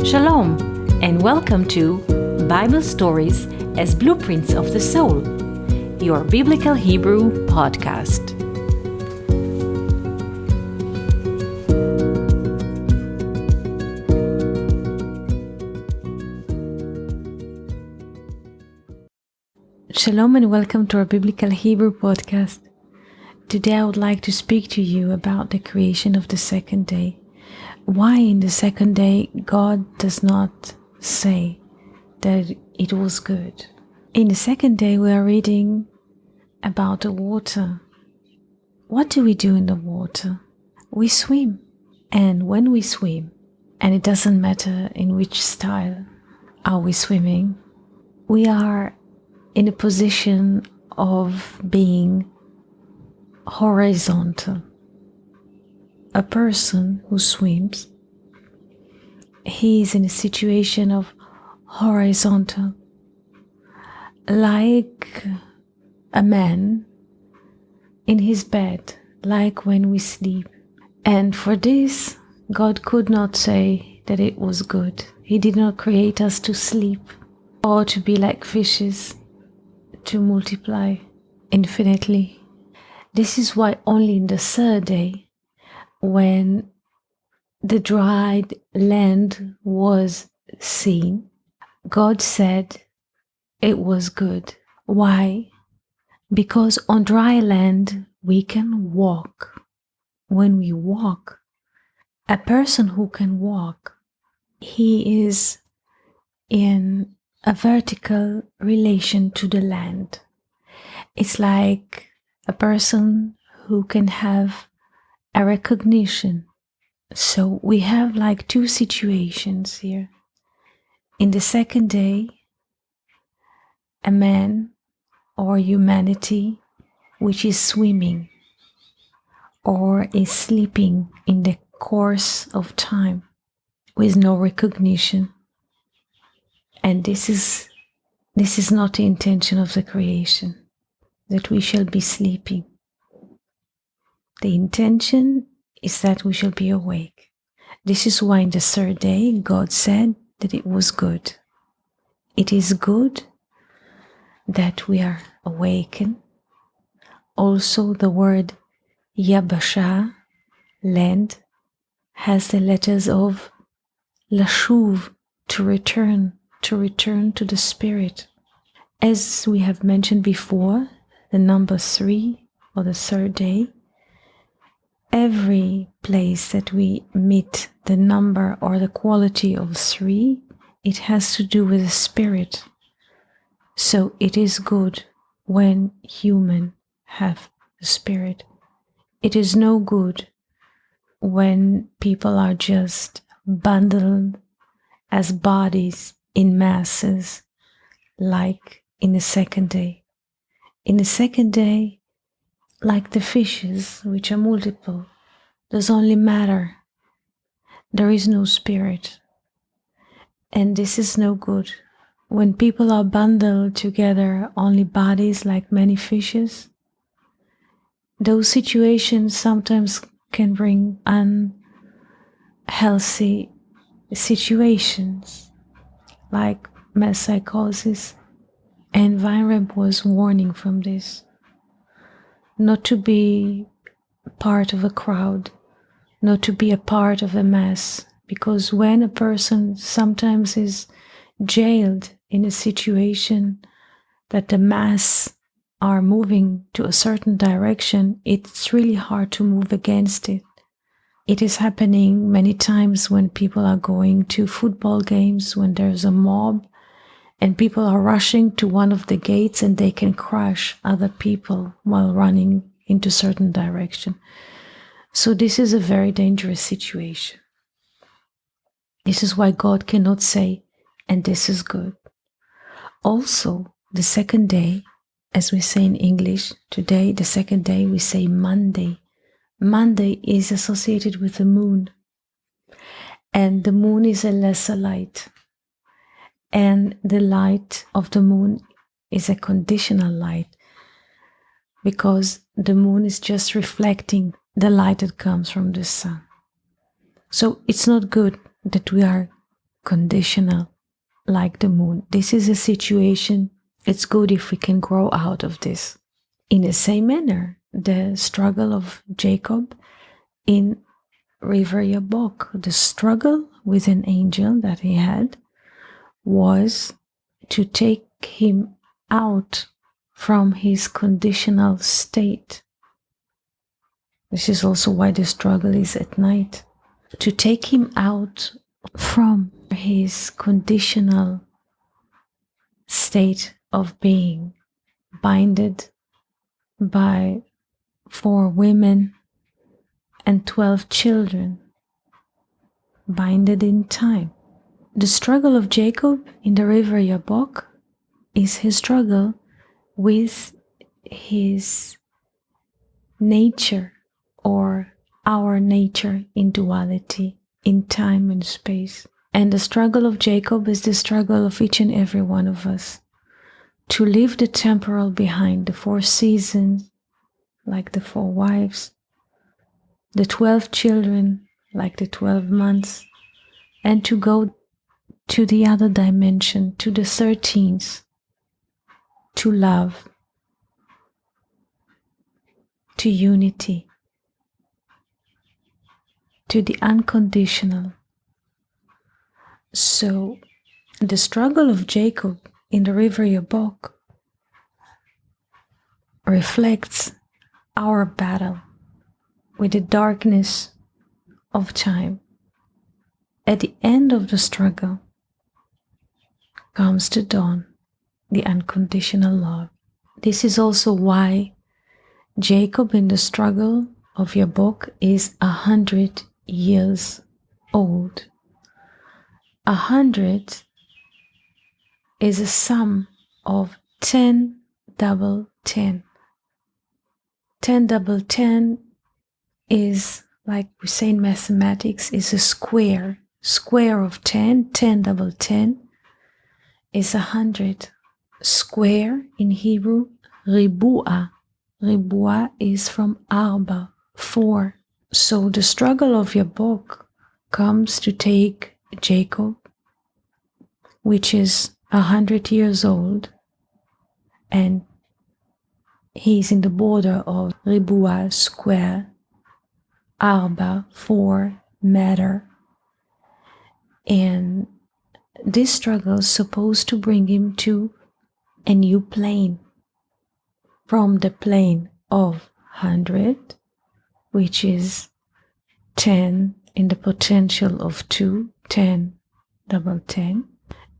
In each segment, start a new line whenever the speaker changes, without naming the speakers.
Shalom, and welcome to Bible Stories as Blueprints of the Soul, your Biblical Hebrew podcast. Shalom and welcome to our Biblical Hebrew podcast. Today I would like to speak to you about the creation of the second day. Why in the second day God does not say that it was good. In the second day we are reading about the water. What do we do in the water? We swim. And when we swim, and it doesn't matter in which style are we swimming, we are in a position of being horizontal. A person who swims, he is in a situation of horizontal, like a man in his bed, like when we sleep. And for this, God could not say that it was good. He did not create us to sleep or to be like fishes, to multiply infinitely. This is why only in the third day, when the dried land was seen, God said it was good. Why? Because on dry land we can walk. When we walk, a person who can walk, he is in a vertical relation to the land. It's like a person who can have a recognition. So we have like two situations here. In the second day, a man or humanity which is swimming or is sleeping in the course of time with no recognition. And this is not the intention of the creation, that we shall be sleeping. The intention is that we shall be awake. This is why in the third day God said that it was good. It is good that we are awakened. Also the word Yabasha, land, has the letters of Lashuv, to return to the spirit. As we have mentioned before, the number 3 or the third day, every place that we meet the number or the quality of 3, it has to do with the spirit. So it is good when human have the spirit. It is no good when people are just bundled as bodies in masses, like in the second day. In the second day, like the fishes, which are multiple, there's only matter. There is no spirit. And this is no good. When people are bundled together, only bodies like many fishes, those situations sometimes can bring unhealthy situations, like mass psychosis. And Weinreb was warning from this. Not to be part of a crowd, not to be a part of a mass, because when a person sometimes is jailed in a situation that the mass are moving to a certain direction, it's really hard to move against it. It is happening many times when people are going to football games, when there's a mob and people are rushing to one of the gates and they can crush other people while running into certain direction. So this is a very dangerous situation. This is why God cannot say, and this is good. Also, the second day, as we say in English, today, the second day, we say Monday. Monday is associated with the moon. And the moon is a lesser light. And the light of the moon is a conditional light, because the moon is just reflecting the light that comes from the sun. So it's not good that we are conditional like the moon. This is a situation, it's good if we can grow out of this. In the same manner, the struggle of Jacob in River Yabok, the struggle with an angel that he had was to take him out from his conditional state. This is also why the struggle is at night. To take him out from his conditional state of being binded by 4 women and 12 children, binded in time. The struggle of Jacob in the river Yabok is his struggle with his nature, or our nature in duality, in time and space. And the struggle of Jacob is the struggle of each and every one of us to leave the temporal behind, the 4 seasons, like the 4 wives, the 12 children, like the 12 months, and to go to the other dimension, to the 13th, to love, to unity, to the unconditional. So, the struggle of Jacob in the river Yabok reflects our battle with the darkness of time. At the end of the struggle comes the dawn, the unconditional love. This is also why Jacob in the struggle of Yabok is 100 years old. 100 is a sum of 10 double 10. 10 double 10 is, like we say in mathematics, is a square. Square of 10, 10 double 10 is 100. Square in Hebrew, ribu'a. Ribu'a is from arba, 4. So the struggle of Yabok comes to take Jacob, which is 100 years old, and he's in the border of ribu'a, square, arba, 4, matter. And this struggle is supposed to bring him to a new plane, from the plane of 100, which is 10 in the potential of 2, 10 double 10,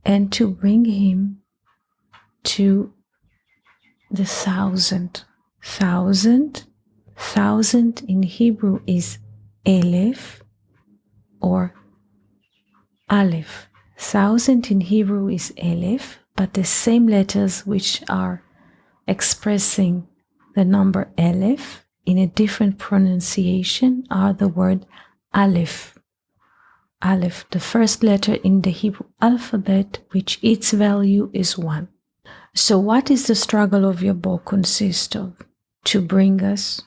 and to bring him to the 1,000. 1,000 in Hebrew is Elef or Aleph. 1,000 in Hebrew is Elef, but the same letters which are expressing the number Elef in a different pronunciation are the word Aleph. Aleph, the first letter in the Hebrew alphabet, which its value is 1. So what is the struggle of Yabok consist of? To bring us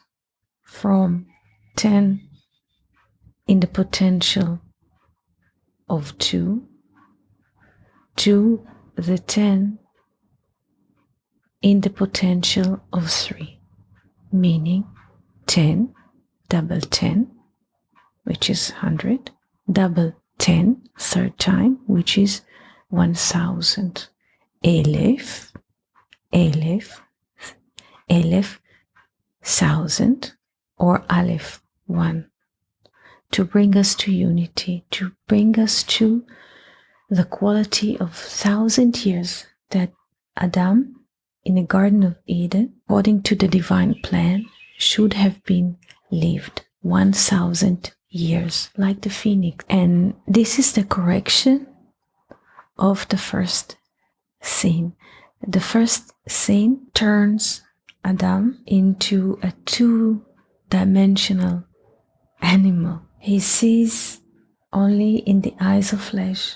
from 10 in the potential of 2 to the 10 in the potential of 3, meaning 10 double 10, which is 100, double 10 third time, which is 1,000. Elef, 1,000, or Aleph, 1, to bring us to unity, to bring us to the quality of 1,000 years that Adam in the Garden of Eden, according to the divine plan, should have been lived 1,000 years, like the phoenix. And this is the correction of the first sin. The first sin turns Adam into a 2-dimensional animal. He sees only in the eyes of flesh.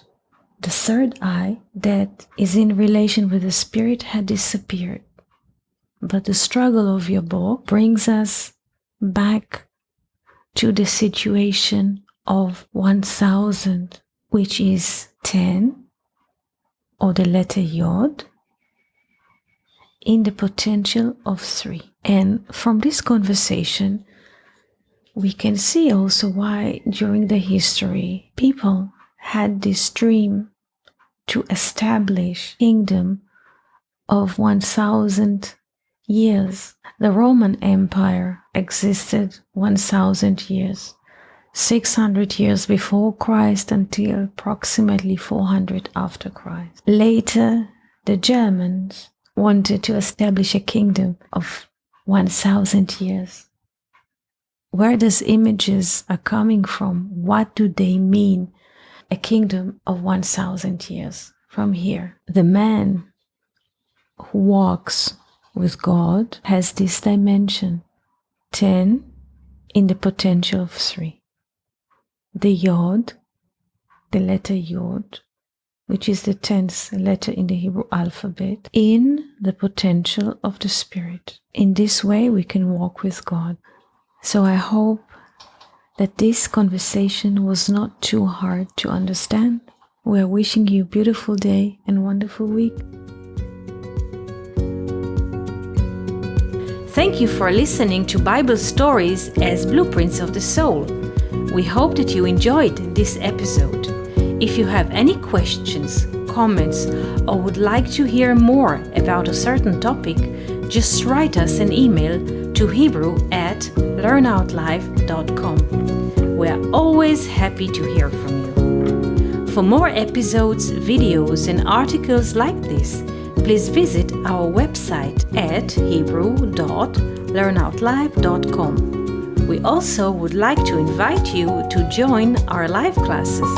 The third eye that is in relation with the spirit had disappeared. But the struggle of Yabok brings us back to the situation of 1,000, which is 10, or the letter Yod, in the potential of 3. And from this conversation, we can see also why during the history people had this dream to establish kingdom of 1,000 years. The Roman Empire existed 1,000 years, 600 years before Christ until approximately 400 after Christ. Later, the Germans wanted to establish a kingdom of 1,000 years. Where these images are coming from? What do they mean? A kingdom of 1,000 years. From here, the man who walks with God has this dimension, 10 in the potential of 3. The Yod, the letter Yod, which is the 10th letter in the Hebrew alphabet, in the potential of the Spirit. In this way, we can walk with God. So I hope that this conversation was not too hard to understand. We are wishing you a beautiful day and wonderful week.
Thank you for listening to Bible Stories as Blueprints of the Soul. We hope that you enjoyed this episode. If you have any questions, comments, or would like to hear more about a certain topic, just write us an email to hebrew@learnoutlive.com. We are always happy to hear from you. For more episodes, videos, and articles like this, please visit our website at hebrew.learnoutlive.com. We also would like to invite you to join our live classes.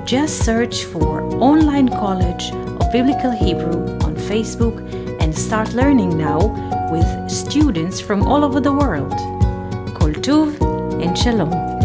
Just search for Online College of Biblical Hebrew on Facebook and start learning now with students from all over the world. Kol Tuv and Shalom.